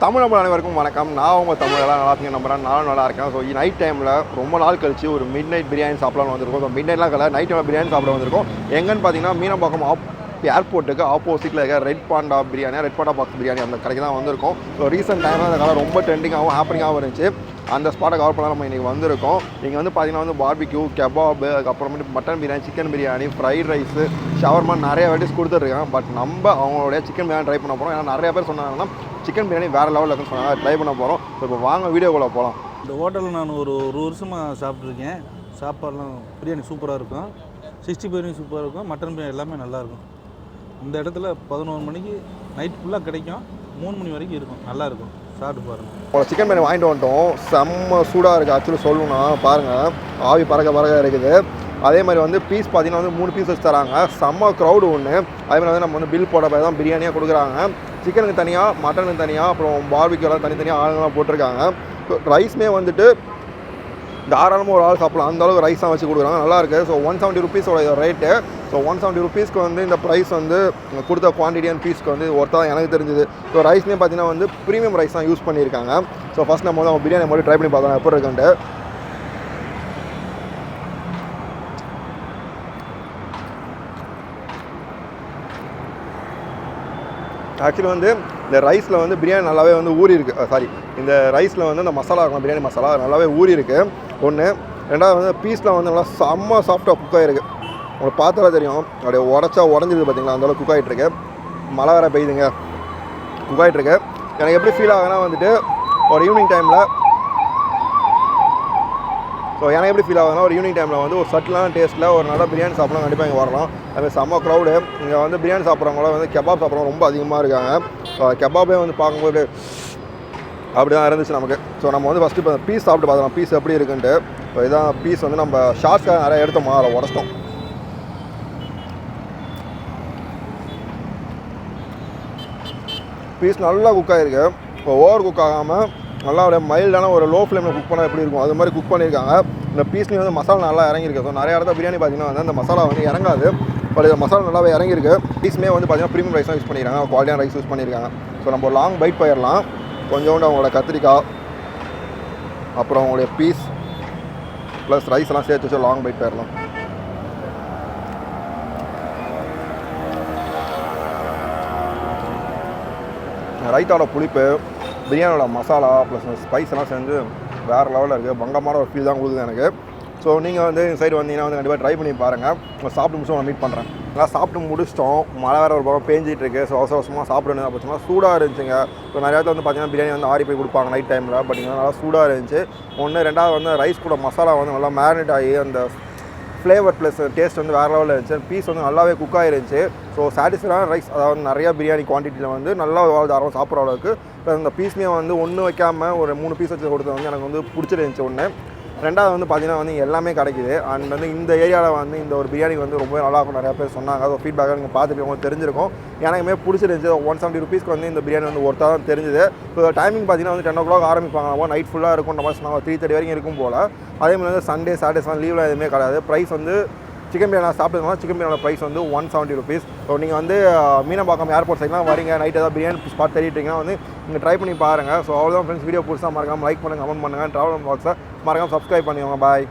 தமிழ் நம்ம அனைவருக்கும் வணக்கம். நான் உங்கள் தமிழெல்லாம் நல்லா இருக்கீங்க நம்புறேன். நானும் நல்லா இருக்கேன். ஸோ நைட் டைமில் ரொம்ப நாள் கழிச்சு ஒரு மிட் நைட் பிரியாணி சாப்பிடலாம்னு வந்திருக்கோம். ஸோ மிட் நைட்லாம் கல நைட் டைமில் பிரியாணி சாப்பிட வந்திருக்கோம். எங்கன்னு பார்த்தீங்கன்னா மீனம்பாக்கம் ஏர்போர்ட்டுக்கு ஆப்போசிட்டில் இருக்க ரெட் பாண்டா பாக்ஸ் பிரியாணி அந்த கடைக்கு தான் வந்திருக்கோம். ஸோ ரீசெண்ட் டைமில் அந்த கடை ரொம்ப ட்ரெண்டிங்காகவும் ஹாப்பனிங்காகவும் இருந்துச்சு. அந்த ஸ்பாட்டை கவர் பண்ணால் நம்ம இன்றைக்கி வந்திருக்கோம். நீங்கள் வந்து பார்த்தீங்கன்னா வந்து பார்பிக்யூ, கெபாபு, அதுக்கப்புறமேட்டு mutton biryani, chicken biryani, fried rice, shawarma நிறைய வெரைட்டிஸ் கொடுத்துட்ருக்காங்க. பட் நம்ம அவங்களுடைய சிக்கன் பிரியாணி ட்ரை பண்ண போகிறோம். ஏன்னா நிறைய பேர் சொன்னாங்கன்னா சிக்கன் பிரியாணி வேறு லெவலில் இருக்குன்னு சொன்னாங்க. ட்ரை பண்ண போகிறோம். இப்போ வாங்க வீடியோக்குள்ளே போகலாம். இந்த ஹோட்டலில் நான் ஒரு வருஷமாக சாப்பிட்ருக்கேன். சாப்பாடுலாம் பிரியாணி சூப்பராக இருக்கும். 60 பிரியாணி சூப்பராக இருக்கும். மட்டன் பிரியாணி எல்லாமே நல்லாயிருக்கும். இந்த இடத்துல 11 மணிக்கு நைட் ஃபுல்லாக கிடைக்கும். 3 மணி வரைக்கும் இருக்கும். நல்லாயிருக்கும். சாப்பிட்டு பாருங்கள். இப்போ சிக்கன் பிரியாணி வாங்கிட்டு வந்துட்டோம். செம்ம சூடாக இருக்குது. ஆக்சுவலி சொல்லணும்னா பாருங்கள், ஆவி பறக்க இருக்குது. அதே மாதிரி வந்து பீஸ் பார்த்தீங்கன்னா வந்து 3 பீஸ் வச்சு தராங்க. செம்ம க்ரௌடு ஒன்று. அதே மாதிரி வந்து நம்ம வந்து பில் போட தான் பிரியாணியாக கொடுக்குறாங்க. சிக்கனுக்கு தனியாக, மட்டனுக்கு தனியாக, அப்புறம் பார்பிக்யூலாம் தனித்தனியாக ஆளுங்களாம் போட்டிருக்காங்க. ரைஸ்மே வந்துட்டு தாராளமாக ஒரு ஆள் சாப்பிடலாம். அந்தளவுக்கு ரைஸாக வச்சு கொடுக்குறாங்க. நல்லாயிருக்கு. So 170 ருபீஸோட rate. ஸோ 170 ருபீஸ்க்கு வந்து இந்த ப்ரைஸ் வந்து கொடுத்த குவான்டிட்டி அண்ட் பீஸ்க்கு வந்து ஒருத்தா எனக்கு தெரிஞ்சுது. ஸோ ரைஸ்மே பார்த்தீங்கன்னா வந்து ப்ரீமியம் ரைஸ் தான் யூஸ் பண்ணியிருக்காங்க. ஸோ ஃபஸ்ட் நம்ம வந்து பிரியாணி மட்டும் ட்ரை பண்ணி பார்த்தோம் எப்படி இருக்குன்ட்டு. ஆக்சுவலி வந்து இந்த ரைஸில் வந்து பிரியாணி நல்லாவே வந்து ஊறி இருக்குது. இந்த ரைஸில் வந்து இந்த மசாலா இருக்கும், பிரியாணி மசாலா நல்லாவே ஊறி இருக்குது. ஒன்று. ரெண்டாவது வந்து பீஸில் வந்து நல்லா செம்ம சாஃப்டாக குக் ஆகிருக்கு. உங்களுக்கு பார்த்தாலே தெரியும், அப்படியே உடஞ்சிருக்கு பார்த்தீங்களா, அந்தளவு குக் ஆகிட்டுருக்கு. மழை வேறு பெய்யுதுங்க, குக் ஆகிட்டுருக்கு. எனக்கு எப்படி ஃபீல் ஆகுதுன்னா வந்துட்டு ஒரு ஈவினிங் டைமில் ஒரு ஈவினிங் டைமில் வந்து ஒரு சட்டிலான டேஸ்ட்டில் ஒரு நல்ல பிரியாணி சாப்பிடலாம். கண்டிப்பாக இங்கே வரலாம். அதுமாதிரி செம்ம க்ரௌடு. இங்கே வந்து பிரியாணி சாப்பிட்றவங்கள வந்து கெபாப் சாப்பிட்றவங்க ரொம்ப அதிகமாக இருக்காங்க. ஸோ கெபாபே வந்து பார்க்கும்போது அப்படி தான் இருந்துச்சு நமக்கு. ஸோ நம்ம வந்து ஃபஸ்ட்டு இப்போ பீஸ் சாப்பிட்டு பார்த்தோம், பீஸ் எப்படி இருக்குன்ட்டு. ஸோ இதான் பீஸ் வந்து நம்ம ஷார்ட்ஸ்க்காக நிறைய எடுத்தோமா, அதை உடச்சிட்டோம். பீஸ் நல்லா குக் ஆகிருக்கு. இப்போ ஓவர் குக் ஆகாமல் நல்லா ஒரு மைல்டான ஒரு லோ ஃப்ளேமில் குக் பண்ணால் எப்படி இருக்கும் அது மாதிரி குக் பண்ணியிருக்காங்க. இந்த பீஸ்லேயும் வந்து மசாலா நல்லா இறங்கியிருக்கு. ஸோ நிறைய இடத்துல பிரியாணி பார்த்தீங்கன்னா வந்து அந்த மசாலா வந்து இறங்காது. பட் இந்த மசாலா நல்லாவே இறங்கியிருக்கு. பீஸ்மே வந்து பார்த்தீங்கன்னா ப்ரீமியம் ரைஸ் தான் யூஸ் பண்ணியிருக்காங்க. குவாலிட்டியான ரைஸ் யூஸ் பண்ணியிருக்காங்க. ஸோ நம்ம ஒரு லாங் பைட் போயிடலாம். கொஞ்சோண்டு அவங்களோட கத்திரிக்காய், அப்புறம் அவங்களுடைய பீஸ் ப்ளஸ் ரைஸ் எல்லாம் சேர்த்து வச்சு லாங் பைட் போயிடலாம். ரைத்தோட புளிப்பு, பிரியாணியோட மசாலா ப்ளஸ் ஸ்பைஸ் எல்லாம் சேர்ந்து வேறு லெவலில் இருக்குது. பங்கமான ஒரு ஃபீல் தான் கொடுக்குது எனக்கு. ஸோ நீங்கள் வந்து இந்த சைடு வந்தீங்கன்னா வந்து கண்டிப்பாக ட்ரை பண்ணி பாருங்கள். சாப்பிட்டு முடிச்சு நான் மீட் பண்ணுறேன். நல்லா சாப்பிட்டு முடிச்சிட்டோம். மழை வேறு ஒரு பக்கம் பேஞ்சிட்டு இருக்குது. ஸோ அவசரமாக சாப்பிடணும் அப்படின்னா சூடாக இருந்துச்சுங்க. ஸோ நிறைய இடத்துல வந்து பார்த்தீங்கன்னா பிரியாணி வந்து ஆறி போய் கொடுப்பாங்க நைட் டைமில். பட் இங்கே நல்லா சூடாக இருந்துச்சு. ஒன்று. ரெண்டாவது வந்து ரைஸ் கூட மசாலா வந்து நல்லா மேரினேட் ஆகி அந்த ஃப்ளேவர் ப்ளஸ் டேஸ்ட் வந்து வேறு லெவலில் இருந்துச்சு. பீஸ் வந்து நல்லாவே குக் ஆகிருந்துச்சு. ஸோ சாட்டிஸ்ஃபைடான ரைஸ், அதாவது நிறையா பிரியாணி குவான்டிட்டியில் வந்து நல்லா தாராளமாக சாப்பிட்ற அளவுக்கு. இப்போ இந்த பீஸ்மே வந்து ஒன்று வைக்காமல் ஒரு 3 பீஸ் வச்சு கொடுத்தது வந்து எனக்கு வந்து பிடிச்சிருந்துச்சு. ஒன்று. ரெண்டாவது வந்து பார்த்தீங்கன்னா வந்து எல்லாமே கிடைக்குது. அண்ட் வந்து இந்த ஏரியாவில் வந்து இந்த ஒரு பிரியாணி வந்து ரொம்ப நல்லாயிருக்கும் நிறையா பேர் சொன்னாங்க. ஸோ ஃபீட்பேக்காக நீங்கள் பார்த்துட்டு உங்களுக்கு தெரிஞ்சிருக்கும். எனக்குமே பிடிச்சிருந்துச்சு. 170 ருபீஸ்க்கு வந்து இந்த பிரியாணி வந்து ஒருத்தா தான் தெரிஞ்சுது. ஸோ டைமிங் பார்த்தீங்கன்னா வந்து 10 o'clock ஆரம்பிப்பாங்க. நைட் ஃபுல்லாக இருக்கும்ன்ற மாதிரி சொன்னாங்க. 3:30 வரைக்கும் இருக்கும் போல். அதே மாதிரி வந்து சண்டே சாட்டர்டேஸ்லாம் லீவில் எதுவுமே கிடையாது. ப்ரைஸ் வந்து சிக்கன் பிரியாணி சாப்பிட்டதுனால சிக்கன் பிரியாணியோட ப்ரைஸ் வந்து 170 ருபீஸ். ஸோ நீங்கள் வந்து மீனம்பாக்கம் ஏர்போர்ட் சைட்லாம் வரீங்க, நைட் ஏதாவது பிரியாணி ஸ்பாட் தெரியிட்டீங்கன்னா வந்து நீங்கள் ட்ரை பண்ணி பாருங்கள். ஸோ அவ்வளோதான் ஃப்ரெண்ட்ஸ். வீடியோ பிடிச்சா மறக்காமல் லைக் பண்ணுங்கள், கமெண்ட் பண்ணுங்கள். ட்ராவல் பாக்ஸை மறக்காமல் சப்ஸ்கிரைப் பண்ணிக்கோங்க. பாய்.